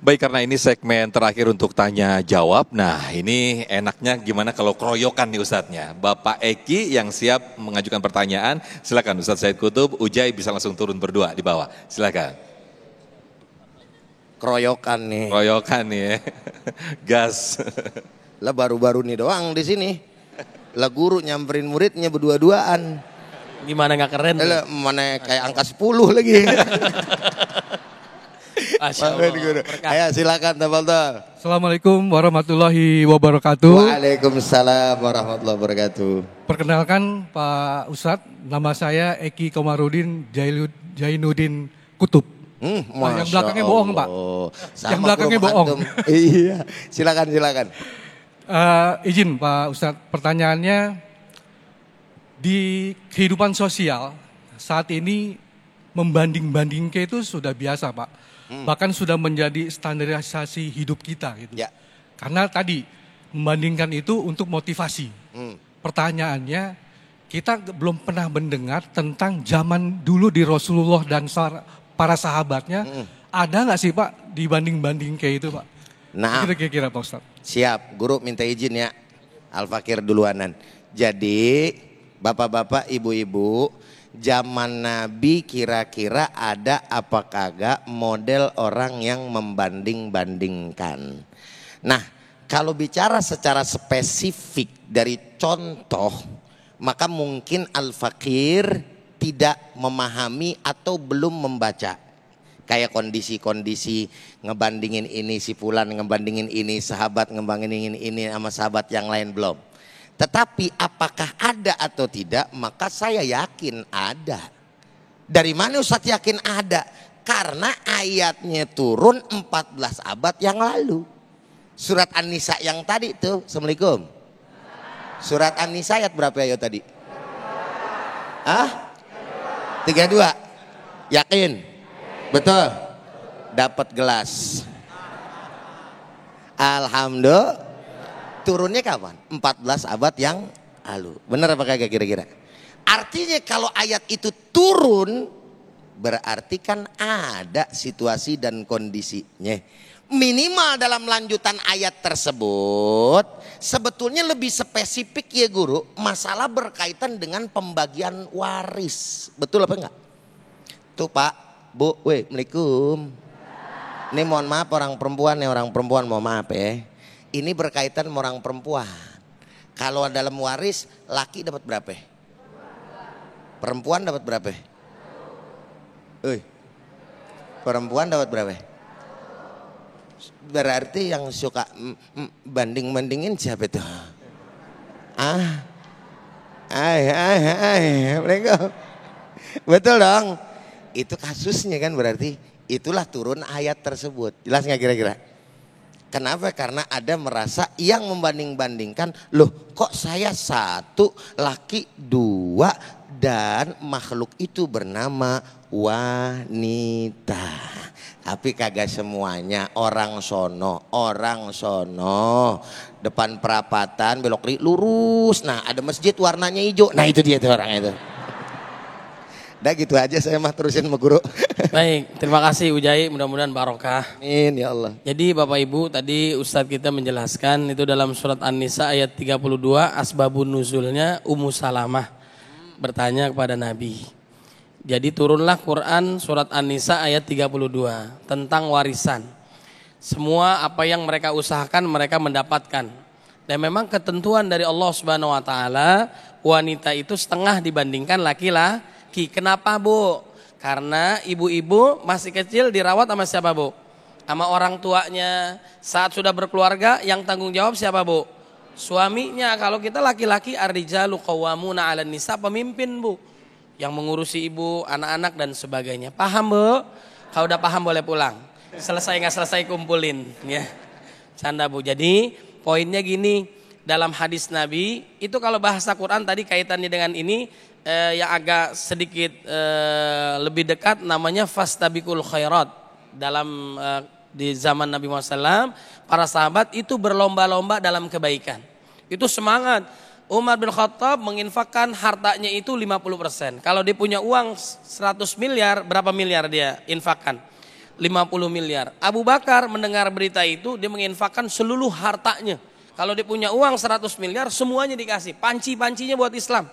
Baik, karena ini segmen terakhir untuk tanya jawab. Nah, ini enaknya gimana kalau keroyokan nih Ustadznya. Bapak Eki yang siap mengajukan pertanyaan, silakan Ustadz Said Kutub, Ujai bisa langsung turun berdua di bawah. Silakan. Keroyokan nih. Keroyokan nih ya. Gas. Lah baru-baru nih doang di sini. Lah guru nyamperin muridnya berdua-duaan. Gimana nggak keren? Lah mana kayak angka 10 lagi. Ayo silakan tafadhol. Assalamualaikum warahmatullahi wabarakatuh. Waalaikumsalam warahmatullahi wabarakatuh. Perkenalkan Pak Ustadz, nama saya Eki Komarudin Jainuddin Kutub. Yang belakangnya bohong Pak. Yang belakangnya bohong. Iya, silakan. Izin Pak Ustadz, pertanyaannya di kehidupan sosial saat ini membanding-bandingkan itu sudah biasa Pak. Bahkan sudah menjadi standarisasi hidup kita gitu. Ya. Karena tadi membandingkan itu untuk motivasi. Pertanyaannya, kita belum pernah mendengar tentang zaman dulu di Rasulullah dan para sahabatnya. Ada nggak sih Pak dibanding-banding kayak itu Pak? Nah, kira-kira Pak Ustadz. Siap, guru minta izin ya. Al-Fakir duluanan. Jadi, bapak-bapak, ibu-ibu, zaman Nabi kira-kira ada apa kagak model orang yang membanding-bandingkan. Nah, kalau bicara secara spesifik dari contoh, maka mungkin Al-Fakir tidak memahami atau belum membaca. Kayak kondisi-kondisi ngebandingin ini, si fulan ngebandingin ini, sahabat ngebandingin ini sama sahabat yang lain belum. Tetapi apakah ada atau tidak, maka saya yakin ada. Dari mana Ustadz yakin ada? Karena ayatnya turun 14 abad yang lalu. Surat An-Nisa yang tadi tuh, Assalamualaikum. Surat An-Nisa ayat berapa ayat tadi? 32. Yakin? Betul? Dapat gelas. Alhamdulillah. Turunnya kapan? 14 abad yang lalu. Benar apa kagak kira-kira? Artinya kalau ayat itu turun, berarti kan ada situasi dan kondisinya. Minimal dalam lanjutan ayat tersebut, sebetulnya lebih spesifik ya guru, masalah berkaitan dengan pembagian waris. Betul apa enggak? Tuh Pak, Bu, Assalamualaikum. Ini mohon maaf orang perempuan mohon maaf ya. Ini berkaitan sama orang perempuan. Kalau dalam waris laki dapat berapa? Perempuan dapat berapa? Perempuan dapat berapa? Berarti yang suka banding-bandingin siapa itu? Betul dong. Itu kasusnya kan berarti itulah turun ayat tersebut. Jelas nggak kira-kira? Kenapa? Karena ada merasa yang membanding-bandingkan, loh kok saya satu, laki dua, dan makhluk itu bernama wanita. Tapi kagak semuanya, orang sono, depan perapatan belok lurus, nah ada masjid warnanya hijau, nah itu dia tuh orang itu. Udah gitu aja saya mah terusin sama guru. Baik, terima kasih Ujai, mudah-mudahan barokah. Amin ya Allah. Jadi Bapak Ibu tadi Ustadz kita menjelaskan itu dalam surat An-Nisa ayat 32 asbabun nuzulnya Ummu Salamah bertanya kepada Nabi. Jadi turunlah Quran surat An-Nisa ayat 32 tentang warisan. Semua apa yang mereka usahakan mereka mendapatkan. Dan memang ketentuan dari Allah Subhanahu wa taala wanita itu setengah dibandingkan laki-laki. Kenapa Bu? Karena ibu-ibu masih kecil dirawat sama siapa Bu? Sama orang tuanya. Saat sudah berkeluarga yang tanggung jawab siapa Bu? Suaminya. Kalau kita laki-laki ar-rijalu qawwamuna 'alan nisa, pemimpin Bu. Yang mengurusi ibu, anak-anak dan sebagainya. Paham Bu? Kalau udah paham boleh pulang. Selesai nggak selesai kumpulin ya. Canda Bu. Jadi poinnya gini, dalam hadis Nabi itu kalau bahasa Quran tadi kaitannya dengan ini yang agak sedikit lebih dekat namanya fastabiqul khairat. Dalam di zaman Nabi Muhammad SAW para sahabat itu berlomba-lomba dalam kebaikan. Itu semangat. Umar bin Khattab menginfakkan hartanya itu 50%. Kalau dia punya uang 100 miliar, berapa miliar dia infakkan? 50 miliar. Abu Bakar mendengar berita itu, dia menginfakkan seluruh hartanya. Kalau dia punya uang 100 miliar, semuanya dikasih. Panci-pancinya buat Islam.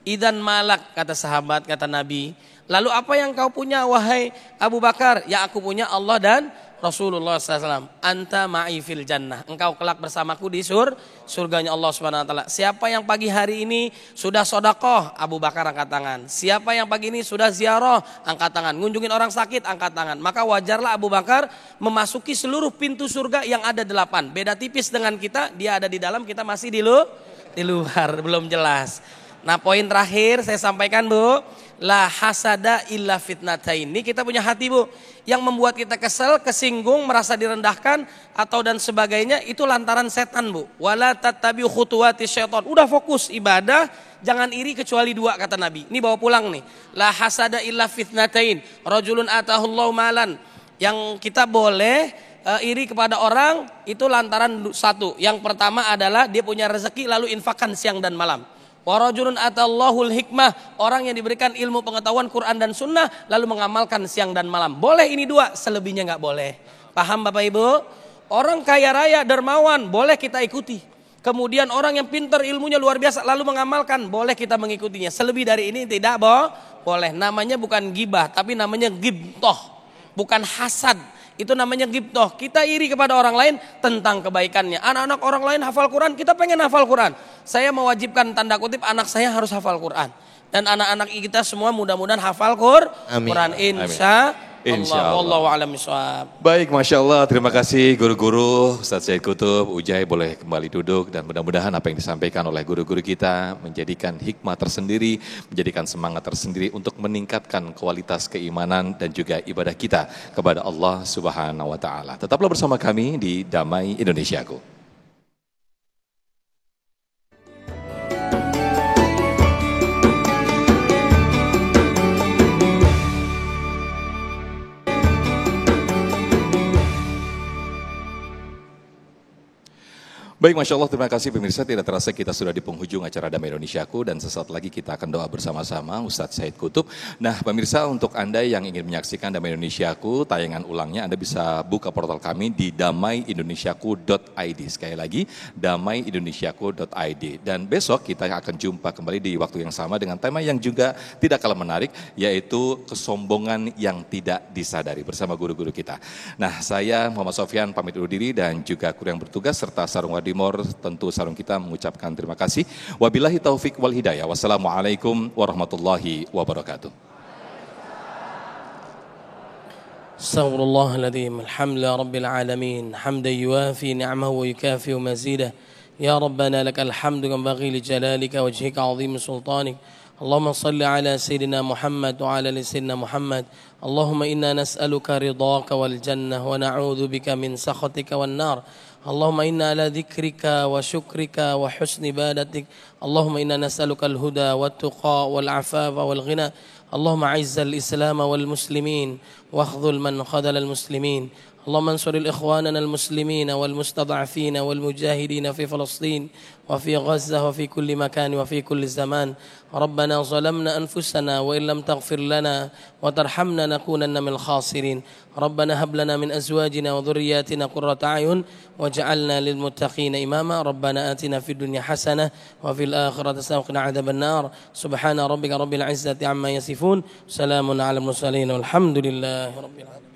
Idan malak, kata sahabat, kata Nabi. Lalu apa yang kau punya wahai Abu Bakar? Ya aku punya Allah dan Rasulullah SAW. Anta ma'i fil jannah. Engkau kelak bersamaku di surganya Allah Subhanahu Wa Taala. Siapa yang pagi hari ini sudah sodakoh, Abu Bakar angkat tangan. Siapa yang pagi ini sudah ziarah, angkat tangan. Ngunjungin orang sakit, angkat tangan. Maka wajarlah Abu Bakar memasuki seluruh pintu surga yang ada 8. Beda tipis dengan kita, dia ada di dalam, kita masih di luar, belum jelas. Nah, poin terakhir saya sampaikan, Bu. La hasada illa fitnatain. Ini kita punya hati, Bu, yang membuat kita kesel, kesinggung, merasa direndahkan atau dan sebagainya, itu lantaran setan, Bu. Wala tattabi'u khutuwati syaitan. Udah fokus ibadah, jangan iri kecuali 2 kata Nabi. Ini bawa pulang nih. La hasada illa fitnatain. Rajulun atahullahu malan. Yang kita boleh iri kepada orang itu lantaran 1. Yang pertama adalah dia punya rezeki lalu infakkan siang dan malam. Wa rajulun atallahul hikmah, orang yang diberikan ilmu pengetahuan Quran dan Sunnah lalu mengamalkan siang dan malam. Boleh ini 2, selebihnya nggak boleh. Paham Bapak Ibu? Orang kaya raya dermawan boleh kita ikuti. Kemudian orang yang pintar ilmunya luar biasa lalu mengamalkan, boleh kita mengikutinya. Selebih dari ini tidak boleh. Namanya bukan gibah, tapi namanya ghibthah. Bukan hasad. Itu namanya ghibthah. Kita iri kepada orang lain tentang kebaikannya. Anak-anak orang lain hafal Quran, kita pengen hafal Quran. Saya mewajibkan tanda kutip anak saya harus hafal Quran. Dan anak-anak kita semua mudah-mudahan hafal Quran. Insya Allah. Wallahu a'lam bishawab. Baik, Masya Allah. Terima kasih guru-guru. Ustaz Said Kutub, Ujai boleh kembali duduk. Dan mudah-mudahan apa yang disampaikan oleh guru-guru kita menjadikan hikmah tersendiri, menjadikan semangat tersendiri untuk meningkatkan kualitas keimanan dan juga ibadah kita kepada Allah Subhanahu wa Ta'ala. Tetaplah bersama kami di Damai Indonesiaku. Baik, Masya Allah, terima kasih pemirsa. Tidak terasa kita sudah di penghujung acara Damai Indonesiaku dan sesaat lagi kita akan doa bersama-sama Ustadz Said Kutub. Nah, pemirsa, untuk Anda yang ingin menyaksikan Damai Indonesiaku, tayangan ulangnya Anda bisa buka portal kami di damaiindonesiaku.id. Sekali lagi, damaiindonesiaku.id. Dan besok kita akan jumpa kembali di waktu yang sama dengan tema yang juga tidak kalah menarik, yaitu kesombongan yang tidak disadari bersama guru-guru kita. Nah, saya Muhammad Sofyan pamit undur diri dan juga kru yang bertugas serta Sarung Wadimor, tentu sarung kita mengucapkan terima kasih. Wabillahi taufik wal hidayah. Wassalamualaikum warahmatullahi wabarakatuh. Astaghfirullahaladzim. Alhamdulillah Rabbil Alamin. Hamdan yuafi ni'amahu wa yukafi mazidah. Ya Rabbana lakal hamdu yanbaghi li jalalika wajhika azim sultanik. Allahumma salli ala Sayyidina Muhammad wa ala Sayyidina Muhammad. Allahumma inna nas'aluka ridhaka wal jannah wa na'udhu bika min sakhatika wan nar. اللهم إنا على ذكرك وشكرك وحسن عبادتك اللهم إنا نسألك الهدى والتقى والعفاف والغنى اللهم أعز الإسلام والمسلمين واخذل من خذل المسلمين اللهم انصر الإخواننا المسلمين والمستضعفين والمجاهدين في فلسطين وفي غزة وفي كل مكان وفي كل زمان ربنا ظلمنا أنفسنا وإن لم تغفر لنا وترحمنا نكونن من الخاسرين ربنا هب لنا من أزواجنا وذرياتنا قرة أعين وجعلنا للمتقين إماما ربنا آتنا في الدنيا حسنة وفي الآخرة وقنا عذاب النار سبحان ربك رب العزة عما يصفون سلام على المرسلين والحمد لله رب العالمين.